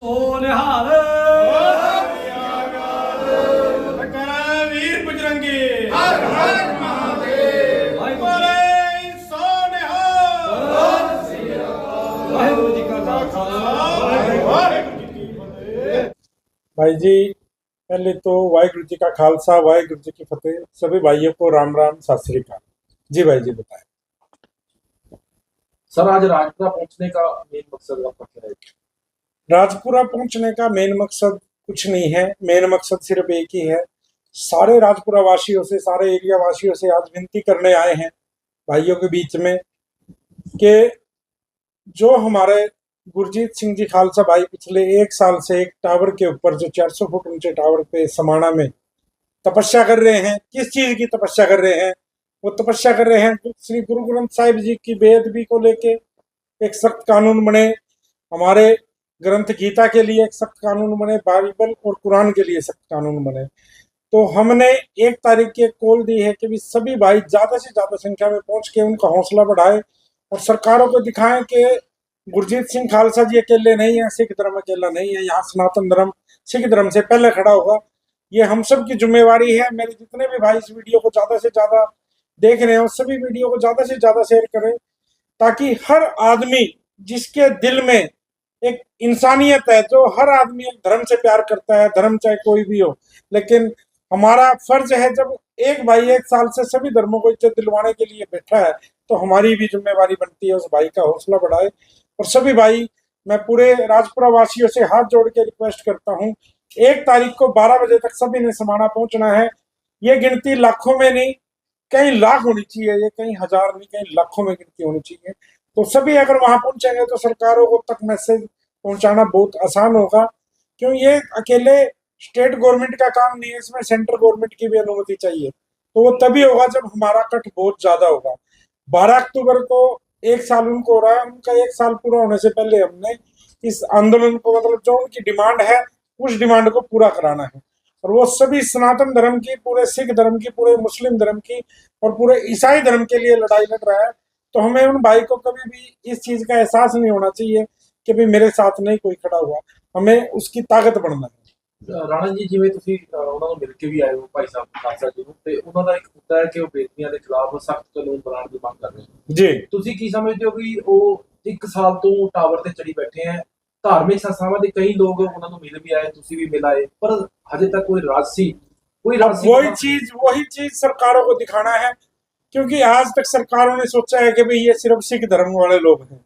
निहाल वीर बजरंगी हर हर महादेव। बोले सो निहाल। वाहिगुरु जी का खालसा वाहिगुरु जी की फतेह। भाई जी, पहले तो वाहिगुरु जी का खालसा वाहिगुरु जी की फतेह। सभी भाइयों को राम राम सत श्री अकाल। जी भाई जी बताएं। सर, आज राजपुरा पहुंचने का मेन मकसद आपका क्या है? राजपुरा पहुंचने का मेन मकसद कुछ नहीं है। मेन मकसद सिर्फ एक ही है। सारे राजपुरा वासियों से, सारे एरिया वासियों से आज विनती करने आए हैं भाइयों के बीच में कि जो हमारे गुरजीत सिंह जी खालसा भाई पिछले एक साल से एक टावर के ऊपर, जो 400 फुट ऊंचे टावर पे समाणा में तपस्या कर रहे हैं, किस चीज की तपस्या कर रहे हैं? वो तपस्या कर रहे हैं श्री गुरु ग्रंथ साहिब जी की बेअदबी को लेके एक सख्त कानून बने, हमारे ग्रंथ गीता के लिए एक सख्त कानून बने, बाइबल और कुरान के लिए सख्त कानून बने। तो हमने 1 तारीख की एक कॉल दी है कि भी सभी भाई ज्यादा से ज्यादा संख्या में पहुंच के उनका हौसला बढ़ाए और सरकारों को दिखाएं कि गुरजीत सिंह खालसा जी अकेले नहीं है, सिख धर्म अकेला नहीं है। यहाँ सनातन धर्म सिख धर्म से पहले खड़ा होगा। ये हम सब की जिम्मेवारी है। मेरे जितने भी भाई इस वीडियो को ज्यादा से ज्यादा देख रहे हैं, उस सभी वीडियो को ज्यादा से ज्यादा शेयर करें, ताकि हर आदमी जिसके दिल में एक इंसानियत है, जो हर आदमी एक धर्म से प्यार करता है, धर्म चाहे कोई भी हो, लेकिन हमारा फर्ज है, जब एक भाई 1 साल से सभी धर्मों को इज्जत दिलवाने के लिए बैठा है, तो हमारी भी जिम्मेवारी बनती है उस भाई का हौसला बढ़ाए। और सभी भाई, मैं पूरे राजपुरा वासियों से हाथ जोड़ के रिक्वेस्ट करता हूँ, 1 तारीख को 12 बजे तक सभी ने समाणा पहुंचना है। ये गिनती लाखों में नहीं, कहीं लाख होनी चाहिए, ये कहीं हजार नहीं, कहीं लाखों में गिनती होनी चाहिए। तो सभी अगर वहां पहुंचेंगे तो सरकारों को तक मैसेज पहुंचाना बहुत आसान होगा, क्यों ये अकेले स्टेट गवर्नमेंट का काम नहीं है, इसमें सेंट्रल गवर्नमेंट की भी अनुमति चाहिए। तो वो तभी होगा जब हमारा कट बहुत ज्यादा होगा। 12 अक्टूबर को 1 साल उनको हो रहा है, उनका 1 साल पूरा होने से पहले हमने इस आंदोलन को, मतलब जो उनकी डिमांड है, उस डिमांड को पूरा कराना है। और वो सभी सनातन धर्म की, पूरे सिख धर्म की, पूरे मुस्लिम धर्म की और पूरे ईसाई धर्म के लिए लड़ाई लड़ रहा है। तो हमें उन भाई को कभी भी इस चीज का एहसास नहीं होना चाहिए कि भाई मेरे साथ नहीं कोई खड़ा हुआ। हमें उसकी ताकत बढ़ना है। ਰਾਣਾ ਜੀ, ਜਿਵੇਂ ਤੁਸੀਂ ਉਹਨਾਂ ਨੂੰ ਮਿਲ ਕੇ ਵੀ ਆਏ ਹੋ ਭਾਈ ਸਾਹਿਬ ਖਾਲਸਾ ਜੀ ਨੂੰ, ਤੇ ਉਹਨਾਂ ਦਾ ਇੱਕ ਮੁੱਦਾ ਹੈ ਕਿ ਉਹ ਬੇਦਬੀਆਂ ਦੇ ਖਿਲਾਫ ਸਖਤ ਕਾਨੂੰਨ ਬਣਾਉਣ ਦੀ ਮੰਗ ਕਰ ਰਹੇ ਨੇ ਜੀ। ਤੁਸੀਂ ਕੀ ਸਮਝਦੇ ਹੋ ਕਿ ਉਹ 1 ਸਾਲ ਤੋਂ ਟਾਵਰ ਤੇ ਚੜੀ ਬੈਠੇ ਹੈ? ਧਾਰਮਿਕ ਸੰਸਥਾਵਾਂ ਦੇ ਕਈ ਲੋਕ ਉਹਨਾਂ ਨੂੰ ਮਿਲ ਵੀ ਆਏ, ਤੁਸੀਂ ਵੀ ਮਿਲ ਆਏ, पर हजे तक कोई राजसी वही चीज सरकारों को दिखाना है, क्योंकि आज तक सरकारों ने सोचा है कि भाई ये सिर्फ सिख धर्म वाले लोग हैं,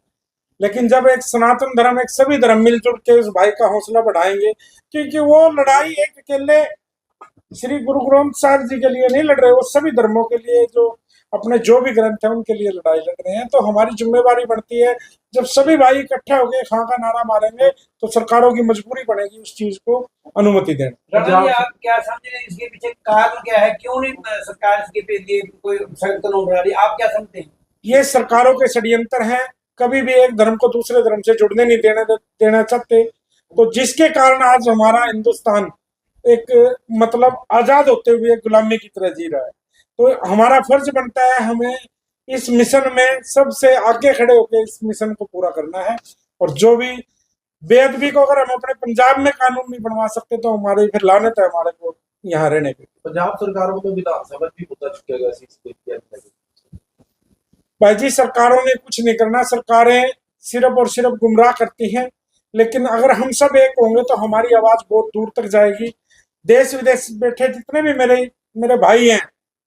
लेकिन जब एक सनातन धर्म, एक सभी धर्म मिलजुल के उस भाई का हौसला बढ़ाएंगे, क्योंकि वो लड़ाई एक अकेले श्री गुरु ग्रंथ साहिब जी के लिए नहीं लड़ रहे, वो सभी धर्मों के लिए, जो अपने जो भी ग्रंथ है उनके लिए लड़ाई लड़ रहे हैं। तो हमारी जिम्मेवारी बनती है, जब सभी भाई इकट्ठे होकर खां का नारा मारेंगे तो सरकारों की मजबूरी बनेगी उस चीज को अनुमति देना। राणा जी, आप क्या समझ रहे हैं इसके पीछे कारण क्या है? क्यों नहीं सरकार इसके लिए कोई सख्त कानून बना रही? आप क्या समझते हैं? ये सरकारों के षड्यंत्र हैं। कभी भी एक धर्म को दूसरे धर्म से जुड़ने नहीं देना चाहते। तो जिसके कारण आज हमारा हिंदुस्तान एक, मतलब आजाद होते हुए गुलामी की तरह जी रहा है। तो हमारा फर्ज बनता है, हमें इस मिशन में सबसे आगे खड़े होकर इस मिशन को पूरा करना है। और जो भी बेअदबी को अगर हम अपने पंजाब में कानून नहीं बनवा सकते, तो हमारी फिर लानत है हमारे को यहाँ रहने की। पंजाब सरकार को विधानसभा भी मुद्दा चुका गया इस बेदबी। भाई जी, सरकारों ने कुछ नहीं करना। सरकारें सिर्फ और सिर्फ गुमराह करती हैं, लेकिन अगर हम सब एक होंगे तो हमारी आवाज बहुत दूर तक जाएगी। देश विदेश बैठे जितने भी मेरे भाई हैं,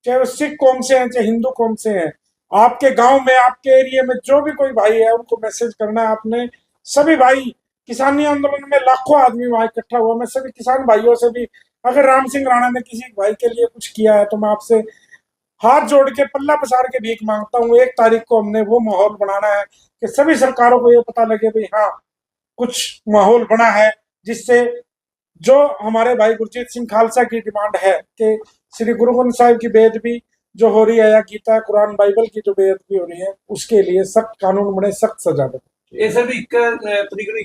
चाहे वो सिख कौम से हैं, चाहे हिंदू कौम से हैं, आपके गांव में, आपके एरिया में जो भी कोई भाई है, उनको मैसेज करना है आपने। सभी भाई, किसानी आंदोलन में लाखों आदमी वहां इकट्ठा हुआ। मैं सभी किसान भाइयों से भी, अगर राम सिंह राणा ने किसी भाई के लिए कुछ किया है, तो मैं आपसे हाथ जोड़ के पल्ला पसार के भीख मांगता हूँ। 1 तारीख को हमने वो माहौल बनाना है कि सभी सरकारों को ये पता लगे भाई हाँ, कुछ माहौल बना है, जिससे जो हमारे भाई गुरजीत सिंह खालसा की डिमांड है कि श्री गुरु ग्रंथ साहिब की बेअदबी जो हो रही है, या गीता, कुरान, बाइबल की जो बेअदबी हो रही है, उसके लिए सख्त कानून बने, सख्त सजा बने। ये सिर्फ एक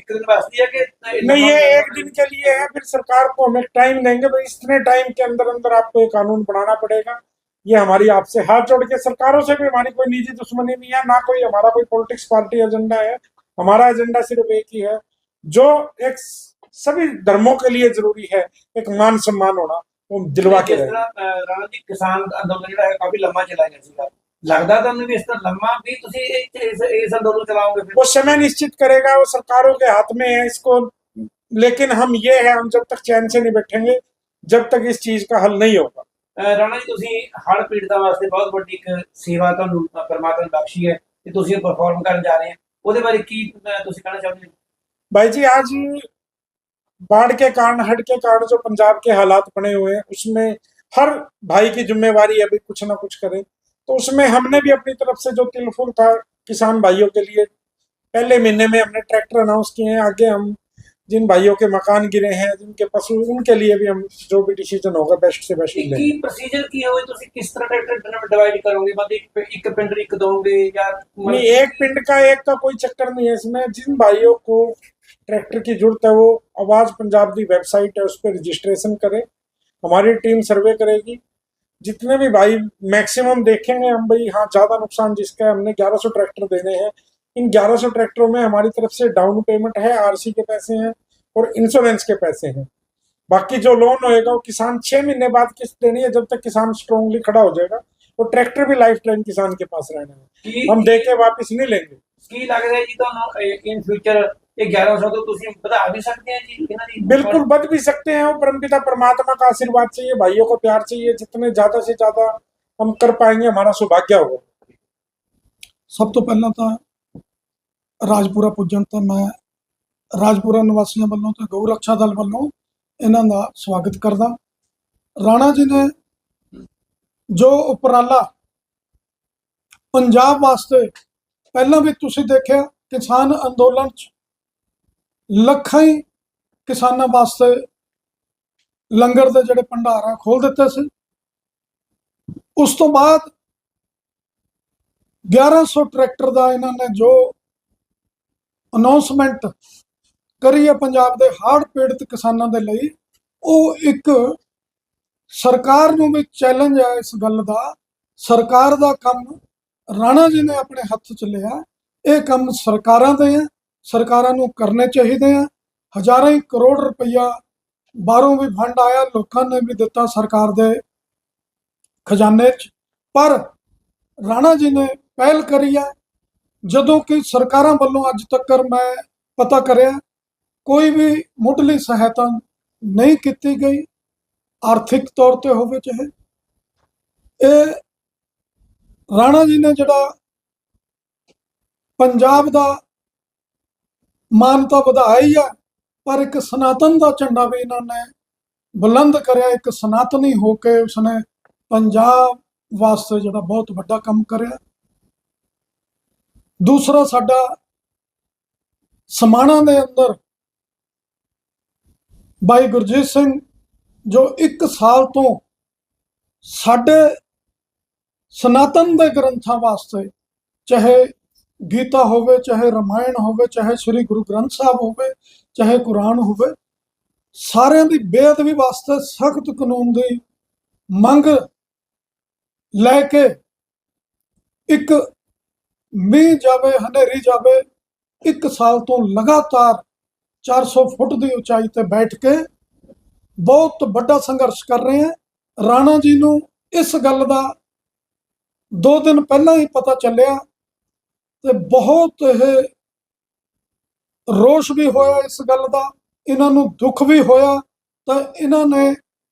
दिन वास्ते है कि नहीं, ये 1 दिन के लिए है। फिर सरकार को हमें टाइम देंगे, भाई इतने टाइम के अंदर अंदर आपको ये कानून बनाना पड़ेगा। ये हमारी आपसे हाथ जोड़ के, सरकारों से भी हमारी कोई निजी दुश्मनी नहीं है, ना कोई हमारा कोई पॉलिटिक्स पार्टी एजेंडा है। हमारा एजेंडा सिर्फ एक ही है, जो एक सभी धर्मों के लिए जरूरी है एक मान सम्मान होना, वो दिलवा के जिस रहे। तरह राणा जी किसान अंदोलन ਜਿਹੜਾ ਹੈ ਕਾਫੀ ਲੰਮਾ ਚਲਾ ਗਿਆ ਸੀਗਾ, ਲੱਗਦਾ ਤੁਹਾਨੂੰ ਵੀ ਇਸ ਤਰ੍ਹਾਂ ਲੰਮਾ ਵੀ ਤੁਸੀਂ ਇਸ ਅੰਦੋਲਨ ਚਲਾਓਗੇ ਫਿਰ? वो समय निश्चित करेगा, वो सरकारों के हाथ में है इसको, लेकिन हम ये है हम जब तक चैन से नहीं बैठेंगे जब तक इस चीज का हल नहीं होगा। ਰਾਣਾ ਜੀ ਤੁਸੀਂ ਹੜ੍ਹ ਪੀੜਤਾਂ ਵਾਸਤੇ ਬਹੁਤ ਵੱਡੀ ਇੱਕ ਸੇਵਾ ਤੁਹਾਨੂੰ ਪਰਮਾਤਮਾ ਨੇ ਬਖਸ਼ੀ ਹੈ ਤੇ ਤੁਸੀਂ ਪਰਫਾਰਮ ਕਰਨ ਜਾ ਰਹੇ ਹੋ, ਉਹਦੇ ਬਾਰੇ ਕੀ ਤੁਸੀਂ ਕਹਿਣਾ ਚਾਹੁੰਦੇ ਹੋ? भाई जी आज बाढ़ के कारण हड़ के कारण जो पंजाब के हालात बने हुए हैं उसमें हर भाई की जिम्मेवारी है भी कुछ ना कुछ करे, तो उसमें हमने भी अपनी तरफ से जो तिलफुल था किसान भाइयों के लिए पहले महीने में हमने ट्रैक्टर अनाउंस किए हैं। आगे हम जिन भाइयों के मकान गिरे हैं, जिनके पशु, उनके लिए भी हम जो भी डिसीजन होगा बेस्ट से बेस्ट लेंगे। ਕੀ ਪ੍ਰੋਸੀਜਰ ਕੀ ਹੋਵੇ, ਤੁਸੀਂ ਕਿਸ ਤਰ੍ਹਾਂ ਟਰੈਕਟਰ ਡਿਵਾਈਡ ਕਰੋਗੇ, मतलब ਇੱਕ ਪਿੰਡ ਇੱਕ ਦੋਗੇ ਜਾਂ नहीं, एक पिंड का एक का कोई चक्कर नहीं है इसमें। जिन भाइयों को ट्रैक्टर की जरूरत है वो आवाज पंजाब की वेबसाइट है उस पर रजिस्ट्रेशन करे, हमारी टीम सर्वे करेगी। जितने भी भाई मैक्सिमम देखेंगे हम भाई हाँ ज्यादा नुकसान जिसका है, हमने 1100 ट्रैक्टर देने हैं। इन 1100 ट्रैक्टरों में हमारी तरफ से डाउन पेमेंट है, आरसी के पैसे हैं और इंश्योरेंस के पैसे हैं। बाकी जो लोन होएगा वो किसान 6 महीने बाद किस्त देनी है, जब तक किसान स्ट्रांगली खड़ा हो जाएगा। वो ट्रैक्टर भी लाइफ टाइम किसान के पास रहना है, ਕੀ हम दे के वापस नहीं लेंगे। ਕੀ ਲੱਗ ਰਿਹਾ ਜੀ ਤੁਹਾਨੂੰ ਇਨ ਫਿਊਚਰ ਇਹ 1100 ਤੋਂ ਤੁਸੀਂ ਵਧਾ ਵੀ ਸਕਦੇ ਆ ਜੀ ਇਹਨਾਂ ਦੀ? बिल्कुल बच भी सकते हैं, वो परमपिता परमात्मा का आशीर्वाद चाहिए, भाइयों को प्यार चाहिए। जितने ज्यादा से ज्यादा हम कर पाएंगे हमारा सौभाग्य होगा। ਸਭ ਤੋਂ ਪਹਿਲਾਂ ਤਾਂ ਰਾਜਪੁਰਾ ਪੁੱਜਣ ਤੇ ਮੈਂ ਰਾਜਪੁਰਾ ਨਿਵਾਸੀਆਂ ਵੱਲੋਂ ਤੇ ਗਊ ਰੱਖਿਆ ਦਲ ਵੱਲੋਂ ਇਹਨਾਂ ਦਾ ਸਵਾਗਤ ਕਰਦਾ। ਰਾਣਾ ਜੀ ਨੇ ਜੋ ਉਪਰਾਲਾ ਪੰਜਾਬ ਵਾਸਤੇ ਪਹਿਲਾਂ ਵੀ ਤੁਸੀਂ ਦੇਖਿਆ, ਕਿਸਾਨ ਅੰਦੋਲਨ 'ਚ ਲੱਖਾਂ ਹੀ ਕਿਸਾਨਾਂ ਵਾਸਤੇ ਲੰਗਰ ਦੇ ਜਿਹੜੇ ਭੰਡਾਰ ਆ ਖੋਲ ਦਿੱਤੇ ਸੀ। ਉਸ ਤੋਂ ਬਾਅਦ 1100 ਟਰੈਕਟਰ ਦਾ ਇਹਨਾਂ ਨੇ ਜੋ ਅਨਾਉਂਸਮੈਂਟ ਕਰੀ ਹੈ ਪੰਜਾਬ ਦੇ ਹੜ੍ਹ ਪੀੜਤ ਕਿਸਾਨਾਂ ਦੇ ਲਈ, ਉਹ ਇੱਕ ਸਰਕਾਰ ਨੂੰ ਵੀ ਚੈਲੰਜ ਹੈ ਇਸ ਗੱਲ ਦਾ। ਸਰਕਾਰ ਦਾ ਕੰਮ ਰਾਣਾ ਜੀ ਨੇ ਆਪਣੇ ਹੱਥ 'ਚ ਲਿਆ, ਇਹ ਕੰਮ ਸਰਕਾਰਾਂ ਦੇ ਹੈ, ਸਰਕਾਰਾਂ ਨੂੰ ਕਰਨੇ ਚਾਹੀਦੇ ਆ। ਹਜ਼ਾਰਾਂ ਹੀ ਕਰੋੜ ਰੁਪਈਆ ਬਾਹਰੋਂ ਵੀ ਫੰਡ ਆਇਆ, ਲੋਕਾਂ ਨੇ ਵੀ ਦਿੱਤਾ ਸਰਕਾਰ ਦੇ ਖਜ਼ਾਨੇ 'ਚ, ਪਰ ਰਾਣਾ ਜੀ ਨੇ ਪਹਿਲ ਕਰੀ ਹੈ। ਜਦੋਂ ਕਿ ਸਰਕਾਰਾਂ ਵੱਲੋਂ ਅੱਜ ਤੱਕ ਮੈਂ ਪਤਾ ਕਰਿਆ ਕੋਈ ਵੀ ਮੁੱਢਲੀ ਸਹਾਇਤਾ ਨਹੀਂ ਕੀਤੀ ਗਈ, ਆਰਥਿਕ ਤੌਰ ਤੇ ਹੋਵੇ ਚਾਹੇ। ਇਹ ਰਾਣਾ ਜੀ ਨੇ ਜਿਹੜਾ ਪੰਜਾਬ ਦਾ ਮਾਨਤਾ ਵਧਾਈ ਹੈ, ਪਰ ਇੱਕ ਸਨਾਤਨ ਦਾ ਝੰਡਾ ਵੀ ਇਹਨਾਂ ਨੇ ਬੁਲੰਦ ਕਰਿਆ। ਇੱਕ ਸਨਾਤਨੀ ਹੋ ਕੇ ਉਸਨੇ ਪੰਜਾਬ ਵਾਸਤੇ ਜਿਹੜਾ ਬਹੁਤ ਵੱਡਾ ਕੰਮ ਕਰਿਆ। ਦੂਸਰਾ, ਸਾਡਾ ਸਮਾਣਾ ਦੇ ਅੰਦਰ ਭਾਈ ਗੁਰਜੀਤ ਸਿੰਘ ਜੋ 1 ਸਾਲ ਤੋਂ ਸਾਡੇ ਸਨਾਤਨ ਦੇ ਗ੍ਰੰਥਾਂ ਵਾਸਤੇ, ਚਾਹੇ ਗੀਤਾ ਹੋਵੇ, ਚਾਹੇ ਰਾਮਾਇਣ ਹੋਵੇ, ਚਾਹੇ ਸ੍ਰੀ ਗੁਰੂ ਗ੍ਰੰਥ ਸਾਹਿਬ ਹੋਵੇ, ਚਾਹੇ ਕੁਰਾਨ ਹੋਵੇ, ਸਾਰਿਆਂ ਦੀ ਬੇਅਦਬੀ ਵਾਸਤੇ ਸਖਤ ਕਾਨੂੰਨ ਦੀ ਮੰਗ ਲੈ ਕੇ, ਇੱਕ ਮੀਂਹ ਜਾਵੇ ਹਨੇਰੀ ਜਾਵੇ, 1 ਸਾਲ ਤੋਂ ਲਗਾਤਾਰ 400 ਫੁੱਟ ਦੀ ਉਚਾਈ ਤੇ ਬੈਠ ਕੇ ਬਹੁਤ ਵੱਡਾ ਸੰਘਰਸ਼ ਕਰ ਰਹੇ हैं। ਰਾਣਾ ਜੀ ਨੂੰ ਇਸ ਗੱਲ ਦਾ 2 ਦਿਨ ਪਹਿਲਾਂ ਹੀ ਪਤਾ ਚੱਲਿਆ ਤੇ ਬਹੁਤ ਇਹ ਰੋਸ਼ ਵੀ ਹੋਇਆ ਇਸ ਗੱਲ ਦਾ, ਇਹਨਾਂ ਨੂੰ ਦੁੱਖ ਵੀ ਹੋਇਆ। ਤਾਂ ਇਹਨਾਂ ਨੇ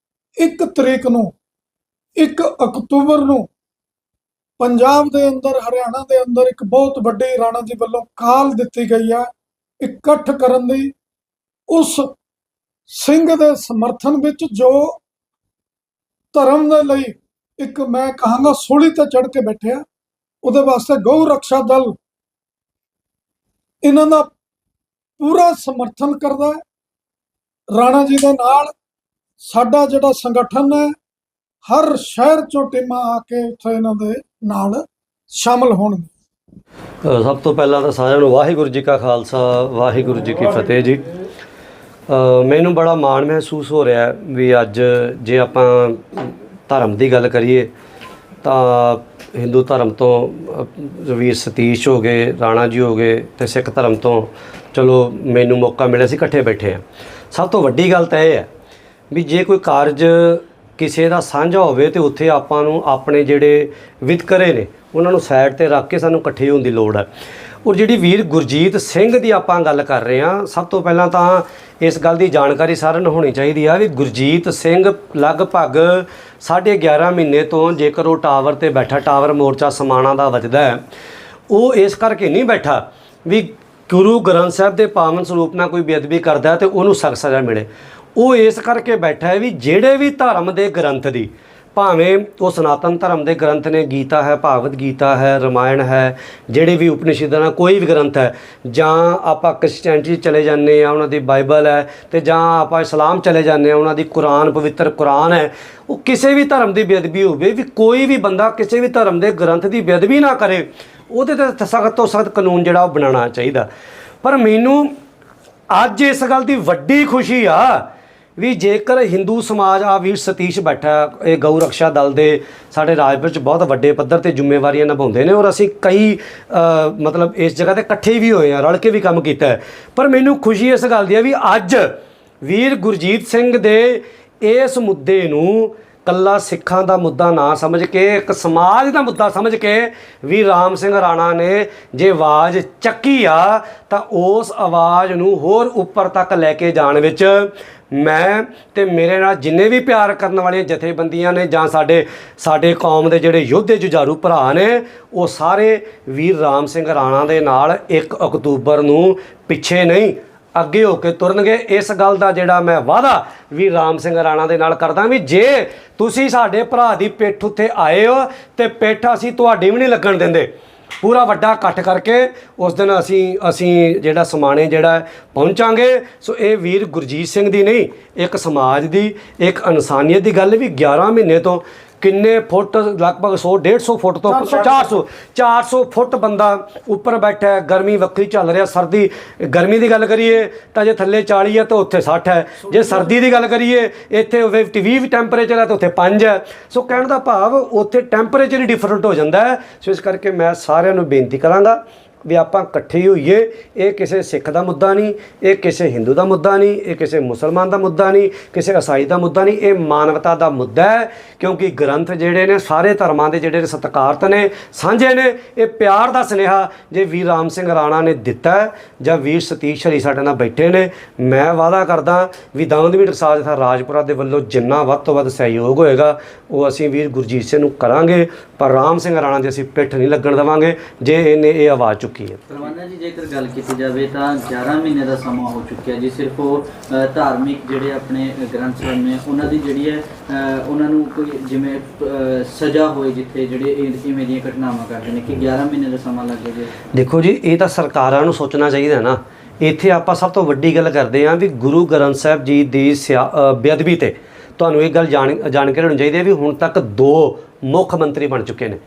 1 ਤਰੀਕ ਨੂੰ, 1 ਅਕਤੂਬਰ ਨੂੰ ਪੰਜਾਬ ਦੇ ਅੰਦਰ, ਹਰਿਆਣਾ ਦੇ ਅੰਦਰ ਇੱਕ ਬਹੁਤ ਵੱਡੀ ਰਾਣਾ ਜੀ ਵੱਲੋਂ ਕਾਲ ਦਿੱਤੀ ਗਈ ਹੈ ਇਕੱਠ ਕਰਨ ਦੀ, ਉਸ ਸਿੰਘ ਦੇ ਸਮਰਥਨ ਵਿੱਚ ਜੋ ਧਰਮ ਦੇ ਲਈ ਇੱਕ ਮੈਂ ਕਹਾਂਗਾ ਸੂਲੀ ਤੇ ਚੜ੍ਹ ਕੇ ਬੈਠਿਆ। ਉਹਦੇ ਵਾਸਤੇ ਗਊ ਰੱਖਿਆ ਦਲ ਇਹਨਾਂ ਦਾ ਪੂਰਾ ਸਮਰਥਨ ਕਰਦਾ ਹੈ। ਰਾਣਾ ਜੀ ਦੇ ਨਾਲ ਸਾਡਾ ਜਿਹੜਾ ਸੰਗਠਨ ਹੈ, ਹਰ ਸ਼ਹਿਰ ਚੋਂ ਟੀਮਾਂ ਆ ਕੇ ਉੱਥੇ ਇਹਨਾਂ ਦੇ ਨਾਲ ਸ਼ਾਮਲ ਹੋਣਗੇ। ਸਭ ਤੋਂ ਪਹਿਲਾਂ ਤਾਂ ਸਾਰਿਆਂ ਨੂੰ ਵਾਹਿਗੁਰੂ ਜੀ ਕਾ ਖਾਲਸਾ, ਵਾਹਿਗੁਰੂ ਜੀ ਕੀ ਫਤਿਹ ਜੀ। ਮੈਨੂੰ ਬੜਾ ਮਾਣ ਮਹਿਸੂਸ ਹੋ ਰਿਹਾ ਵੀ ਅੱਜ ਜੇ ਆਪਾਂ ਧਰਮ ਦੀ ਗੱਲ ਕਰੀਏ ਤਾਂ ਹਿੰਦੂ ਧਰਮ ਤੋਂ ਵੀਰ ਸਤੀਸ਼ ਹੋ ਗਏ, ਰਾਣਾ ਜੀ ਹੋ ਗਏ, ਅਤੇ ਸਿੱਖ ਧਰਮ ਤੋਂ ਚਲੋ ਮੈਨੂੰ ਮੌਕਾ ਮਿਲਿਆ ਸੀ, ਇਕੱਠੇ ਬੈਠੇ ਹਾਂ। ਸਭ ਤੋਂ ਵੱਡੀ ਗੱਲ ਤਾਂ ਇਹ ਹੈ ਵੀ ਜੇ ਕੋਈ ਕਾਰਜ ਕਿਸੇ ਦਾ ਸਾਂਝਾ ਹੋਵੇ ਤੇ ਉੱਥੇ ਆਪਾਂ ਨੂੰ ਆਪਣੇ ਜਿਹੜੇ ਵਿਤਕਰੇ ਨੇ ਉਹਨਾਂ ਨੂੰ ਸਾਈਡ ਤੇ ਰੱਖ ਕੇ ਸਾਨੂੰ ਇਕੱਠੇ ਹੋਣ ਦੀ ਲੋੜ ਹੈ। ਔਰ ਜਿਹੜੀ ਵੀਰ ਗੁਰਜੀਤ ਸਿੰਘ ਦੀ ਆਪਾਂ ਗੱਲ ਕਰ ਰਹੇ ਹਾਂ, ਸਭ ਤੋਂ ਪਹਿਲਾਂ ਤਾਂ ਇਸ ਗੱਲ ਦੀ ਜਾਣਕਾਰੀ ਸਾਰਿਆਂ ਨੂੰ ਹੋਣੀ ਚਾਹੀਦੀ ਆ ਵੀ ਗੁਰਜੀਤ ਸਿੰਘ ਲਗਭਗ 11.5 ਮਹੀਨੇ ਤੋਂ ਜੇਕਰ ਉਹ ਟਾਵਰ ਤੇ ਬੈਠਾ, ਟਾਵਰ ਮੋਰਚਾ ਸਮਾਣਾ ਦਾ ਵੱਜਦਾ ਹੈ, ਉਹ ਇਸ ਕਰਕੇ ਨਹੀਂ ਬੈਠਾ ਵੀ ਗੁਰੂ ਗ੍ਰੰਥ ਸਾਹਿਬ ਦੇ ਪਾਵਨ ਸਰੂਪ ਨਾਲ ਕੋਈ ਬੇਅਦਬੀ ਕਰਦਾ ਤੇ ਉਹਨੂੰ ਸਖਤ ਸਜ਼ਾ ਮਿਲੇ। ਉਹ ਇਸ ਕਰਕੇ ਬੈਠਾ ਹੈ ਵੀ ਜਿਹੜੇ ਵੀ ਧਰਮ ਦੇ ਗ੍ਰੰਥ ਦੀ, ਭਾਵੇਂ ਉਹ ਸਨਾਤਨ ਧਰਮ ਦੇ ਗ੍ਰੰਥ ਨੇ, ਗੀਤਾ ਹੈ, ਭਾਗਵਤ ਗੀਤਾ ਹੈ, ਰਮਾਇਣ ਹੈ, ਜਿਹੜੇ ਵੀ ਉਪਨਿਸ਼ਦਾਂ ਨਾਲ ਕੋਈ ਵੀ ਗ੍ਰੰਥ ਹੈ, ਜਾਂ ਆਪਾਂ ਕ੍ਰਿਸਚੈਨਿਟੀ ਚਲੇ ਜਾਂਦੇ ਆ ਉਹਨਾਂ ਦੀ ਬਾਈਬਲ ਹੈ, ਤੇ ਜਾਂ ਆਪਾਂ ਇਸਲਾਮ ਚਲੇ ਜਾਂਦੇ ਆ ਉਹਨਾਂ ਦੀ ਕੁਰਾਨ, ਪਵਿੱਤਰ ਕੁਰਾਨ ਹੈ, ਉਹ ਕਿਸੇ ਵੀ ਧਰਮ ਦੀ ਬੇਅਦਬੀ ਹੋਵੇ ਵੀ ਕੋਈ ਵੀ ਬੰਦਾ ਕਿਸੇ ਵੀ ਧਰਮ ਦੇ ਗ੍ਰੰਥ ਦੀ ਬੇਅਦਬੀ ਨਾ ਕਰੇ, ਉਹਦੇ ਤੇ ਸਖਤ ਤੋਂ ਸਖਤ ਕਾਨੂੰਨ ਜਿਹੜਾ ਉਹ ਬਣਾਉਣਾ ਚਾਹੀਦਾ। ਪਰ ਮੈਨੂੰ ਅੱਜ ਇਸ ਗੱਲ ਦੀ ਵੱਡੀ ਖੁਸ਼ੀ ਆ ਵੀ ਜੇਕਰ ਹਿੰਦੂ ਸਮਾਜ, ਆ ਵੀਰ ਸਤੀਸ਼ ਬੈਠਾ, ਇਹ ਗਊ ਰਕਸ਼ਾ ਦਲ ਦੇ ਸਾਡੇ ਰਾਜਪੁਰ 'ਚ ਬਹੁਤ ਵੱਡੇ ਪੱਧਰ ਤੇ ਜ਼ਿੰਮੇਵਾਰੀਆਂ ਨਿਭਾਉਂਦੇ ਨੇ, ਔਰ ਅਸੀਂ ਕਈ ਮਤਲਬ ਇਸ ਜਗ੍ਹਾ ਤੇ ਇਕੱਠੇ ਵੀ ਹੋਏ ਆ, ਰਲ ਕੇ ਵੀ ਕੰਮ ਕੀਤਾ ਹੈ। ਪਰ ਮੈਨੂੰ ਖੁਸ਼ੀ ਇਸ ਗੱਲ ਦੀ ਹੈ ਵੀ ਅੱਜ ਵੀਰ ਗੁਰਜੀਤ ਸਿੰਘ ਦੇ ਇਸ ਮੁੱਦੇ ਨੂੰ ਕੱਲਾ ਸਿੱਖਾਂ ਦਾ ਮੁੱਦਾ ਨਾ ਸਮਝ ਕੇ, ਇੱਕ ਸਮਾਜ ਦਾ ਮੁੱਦਾ ਸਮਝ ਕੇ ਵੀ ਰਾਮ ਸਿੰਘ ਰਾਣਾ ਨੇ ਜੇ ਆਵਾਜ਼ ਚੱਕੀ ਆ ਤਾਂ ਉਸ ਆਵਾਜ਼ ਨੂੰ ਹੋਰ ਉੱਪਰ ਤੱਕ ਲੈ ਕੇ ਜਾਣ ਵਿੱਚ ਮੈਂ ਤੇ ਮੇਰੇ ਨਾਲ ਜਿੰਨੇ ਵੀ ਪਿਆਰ ਕਰਨ ਵਾਲੀਆਂ ਜਥੇਬੰਦੀਆਂ ਨੇ ਜਾਂ ਸਾਡੇ ਕੌਮ ਦੇ ਜਿਹੜੇ ਯੋਧੇ ਜੁਝਾਰੂ ਭਰਾ ਨੇ, ਉਹ ਸਾਰੇ ਵੀਰ ਰਾਮ ਸਿੰਘ ਰਾਣਾ ਦੇ ਨਾਲ 1 ਅਕਤੂਬਰ ਨੂੰ ਪਿੱਛੇ ਨਹੀਂ ਅੱਗੇ ਹੋ ਕੇ ਤੁਰਨਗੇ। ਇਸ ਗੱਲ ਦਾ ਜਿਹੜਾ ਮੈਂ ਵਾਅਦਾ ਵੀ ਰਾਮ ਸਿੰਘ ਰਾਣਾ ਦੇ ਨਾਲ ਕਰਦਾ ਵੀ ਜੇ ਤੁਸੀਂ ਸਾਡੇ ਭਰਾ ਦੀ ਪਿੱਠ ਉੱਤੇ ਆਏ ਹੋ ਤੇ ਪਿੱਠ ਅਸੀਂ ਤੁਹਾਡੀ ਵੀ ਨਹੀਂ ਲੱਗਣ ਦਿੰਦੇ। ਪੂਰਾ ਵੱਡਾ ਇਕੱਠ ਕਰਕੇ ਉਸ ਦਿਨ ਅਸੀਂ ਜਿਹੜਾ ਸਮਾਣੇ ਜਿਹੜਾ ਪਹੁੰਚਾਂਗੇ। ਸੋ ਇਹ ਵੀਰ ਗੁਰਜੀਤ ਸਿੰਘ ਦੀ ਨਹੀਂ, ਇੱਕ ਸਮਾਜ ਦੀ, ਇੱਕ ਇਨਸਾਨੀਅਤ ਦੀ ਗੱਲ ਵੀ 11 ਮਹੀਨੇ ਤੋਂ ਕਿੰਨੇ ਫੁੱਟ, ਲਗਭਗ 100-150 ਫੁੱਟ ਤੋਂ 400 ਫੁੱਟ ਬੰਦਾ ਉੱਪਰ ਬੈਠਾ ਹੈ। ਗਰਮੀ ਵੱਖਰੀ ਚੱਲ ਰਿਹਾ, ਸਰਦੀ, ਗਰਮੀ ਦੀ ਗੱਲ ਕਰੀਏ ਤਾਂ ਜੇ ਥੱਲੇ 40 ਹੈ ਤਾਂ ਉੱਥੇ 60 ਹੈ, ਜੇ ਸਰਦੀ ਦੀ ਗੱਲ ਕਰੀਏ ਇੱਥੇ 20 ਟੈਂਪਰੇਚਰ ਹੈ ਤਾਂ ਉੱਥੇ 5 ਹੈ। ਸੋ ਕਹਿਣ ਦਾ ਭਾਵ ਉੱਥੇ ਟੈਂਪਰੇਚਰ ਹੀ ਡਿਫਰੈਂਟ ਹੋ ਜਾਂਦਾ ਹੈ। ਸੋ ਇਸ ਕਰਕੇ ਮੈਂ ਸਾਰਿਆਂ ਨੂੰ ਬੇਨਤੀ ਕਰਾਂਗਾ ਵੀ ਆਪਾਂ ਇਕੱਠੇ ਹੋਈਏ। ਇਹ ਕਿਸੇ ਸਿੱਖ ਦਾ ਮੁੱਦਾ ਨਹੀਂ, ਇਹ ਕਿਸੇ ਹਿੰਦੂ ਦਾ ਮੁੱਦਾ ਨਹੀਂ, ਇਹ ਕਿਸੇ ਮੁਸਲਮਾਨ ਦਾ ਮੁੱਦਾ ਨਹੀਂ, ਕਿਸੇ ਈਸਾਈ ਦਾ ਮੁੱਦਾ ਨਹੀਂ, ਇਹ ਮਾਨਵਤਾ ਦਾ ਮੁੱਦਾ ਹੈ। ਕਿਉਂਕਿ ਗ੍ਰੰਥ ਜਿਹੜੇ ਨੇ ਸਾਰੇ ਧਰਮਾਂ ਦੇ ਜਿਹੜੇ ਸਤਿਕਾਰਤ ਨੇ, ਸਾਂਝੇ ਨੇ। ਇਹ ਪਿਆਰ ਦਾ ਸੁਨੇਹਾ ਜੇ ਵੀਰ ਰਾਮ ਸਿੰਘ ਰਾਣਾ ਨੇ ਦਿੱਤਾ ਜਾਂ ਵੀਰ ਸਤੀਸ਼ ਹਰੀ ਸਾਡੇ ਨਾਲ ਬੈਠੇ ਨੇ, ਮੈਂ ਵਾਅਦਾ ਕਰਦਾ ਵੀ ਦਮਦਮੀ ਟਕਸਾਲ ਜਥਾ ਰਾਜਪੁਰਾ ਦੇ ਵੱਲੋਂ ਜਿੰਨਾ ਵੱਧ ਤੋਂ ਵੱਧ ਸਹਿਯੋਗ ਹੋਏਗਾ ਉਹ ਅਸੀਂ ਵੀਰ ਗੁਰਜੀਤ ਸਿੰਘ ਨੂੰ ਕਰਾਂਗੇ। ਪਰ ਰਾਮ ਸਿੰਘ ਰਾਣਾ ਦੀ ਅਸੀਂ ਪਿੱਠ ਨਹੀਂ ਲੱਗਣ ਦੇਵਾਂਗੇ ਜੇ ਇਹਨੇ ਇਹ ਆਵਾਜ਼ ਚੁੱਕੀ ਹੈ। ਪਰਵਾਨਾ ਜੀ, ਜੇਕਰ ਗੱਲ ਕੀਤੀ ਜਾਵੇ ਤਾਂ 11 ਮਹੀਨੇ ਦਾ ਸਮਾਂ ਹੋ ਚੁੱਕਿਆ ਜੀ। ਸਿਰਫ ਉਹ ਧਾਰਮਿਕ ਜਿਹੜੇ ਆਪਣੇ ਗ੍ਰੰਥ ਸਾਹਿਬ ਨੇ ਉਹਨਾਂ ਦੀ ਜਿਹੜੀ ਹੈ ਉਹਨਾਂ ਨੂੰ ਕੋਈ ਜਿਵੇਂ ਸਜ਼ਾ ਹੋਏ ਜਿੱਥੇ ਜਿਹੜੇ ਇਵੇਂ ਦੀਆਂ ਘਟਨਾਵਾਂ ਕਰਦੇ ਨੇ ਕਿ 11 ਮਹੀਨੇ ਦਾ ਸਮਾਂ ਲੱਗ ਗਿਆ। ਦੇਖੋ ਜੀ, ਇਹ ਤਾਂ ਸਰਕਾਰਾਂ ਨੂੰ ਸੋਚਣਾ ਚਾਹੀਦਾ ਨਾ। ਇੱਥੇ ਆਪਾਂ ਸਭ ਤੋਂ ਵੱਡੀ ਗੱਲ ਕਰਦੇ ਹਾਂ ਵੀ ਗੁਰੂ ਗ੍ਰੰਥ ਸਾਹਿਬ ਜੀ ਦੀ ਬੇਅਦਬੀ ਤੇ ਤੁਹਾਨੂੰ ਇਹ ਗੱਲ ਜਾਣਕਾਰੀ ਹੋਣੀ ਚਾਹੀਦੀ ਹੈ ਵੀ ਹੁਣ ਤੱਕ 2 ਮੁੱਖ ਮੰਤਰੀ ਬਣ ਚੁੱਕੇ ਨੇ।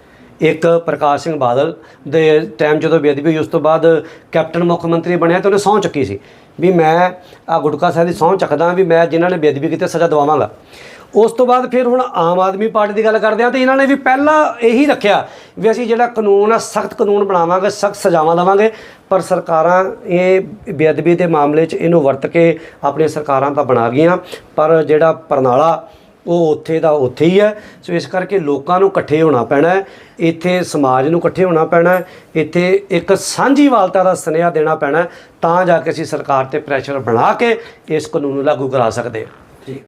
ਇੱਕ ਪ੍ਰਕਾਸ਼ ਸਿੰਘ ਬਾਦਲ ਦੇ ਟਾਈਮ ਜਦੋਂ ਬੇਅਦਬੀ ਹੋਈ ਉਸ ਤੋਂ ਬਾਅਦ ਕੈਪਟਨ ਮੁੱਖ ਮੰਤਰੀ ਬਣਿਆ ਤੇ ਉਹਨੇ ਸਹੁੰ ਚੱਕੀ ਸੀ ਵੀ ਮੈਂ ਆ ਗੁਟਕਾ ਸਾਹਿਬ ਦੀ ਸਹੁੰ ਚੱਕਦਾ ਵੀ ਮੈਂ ਜਿਨ੍ਹਾਂ ਨੇ ਬੇਅਦਬੀ ਕੀਤੀ ਸਜ਼ਾ ਦਵਾਵਾਂਗਾ। ਉਸ ਤੋਂ ਬਾਅਦ ਫਿਰ ਹੁਣ ਆਮ ਆਦਮੀ ਪਾਰਟੀ ਦੀ ਗੱਲ ਕਰਦੇ ਹਾਂ ਤੇ ਇਹਨਾਂ ਨੇ ਵੀ ਪਹਿਲਾਂ ਇਹੀ ਰੱਖਿਆ ਵੀ ਅਸੀਂ ਜਿਹੜਾ ਕਾਨੂੰਨ ਆ ਸਖਤ ਕਾਨੂੰਨ ਬਣਾਵਾਂਗੇ, ਸਖਤ ਸਜ਼ਾਵਾਂ ਦੇਵਾਂਗੇ। ਪਰ ਸਰਕਾਰਾਂ ਇਹ ਬੇਅਦਬੀ ਦੇ ਮਾਮਲੇ 'ਚ ਇਹਨੂੰ ਵਰਤ ਕੇ ਆਪਣੀਆਂ ਸਰਕਾਰਾਂ ਤਾਂ ਬਣਾ ਗਈਆਂ, ਪਰ ਜਿਹੜਾ ਪ੍ਰਣਾਲਾ ਉਹ ਉੱਥੇ ਦਾ ਉੱਥੇ ਹੀ ਹੈ। ਸੋ ਇਸ ਕਰਕੇ ਲੋਕਾਂ ਨੂੰ ਇਕੱਠੇ ਹੋਣਾ ਪੈਣਾ ਹੈ, ਇੱਥੇ ਸਮਾਜ ਨੂੰ ਇਕੱਠੇ ਹੋਣਾ ਪੈਣਾ ਹੈ, ਇੱਥੇ ਇੱਕ ਸਾਂਝੀਵਾਲਤਾ ਦਾ ਸੁਨੇਹਾ ਦੇਣਾ ਪੈਣਾ, ਤਾਂ ਜਾ ਕੇ ਅਸੀਂ ਸਰਕਾਰ 'ਤੇ ਪ੍ਰੈਸ਼ਰ ਬਣਾ ਕੇ ਇਸ ਕਾਨੂੰਨ ਨੂੰ ਲਾਗੂ ਕਰਾ ਸਕਦੇ ਹਾਂ।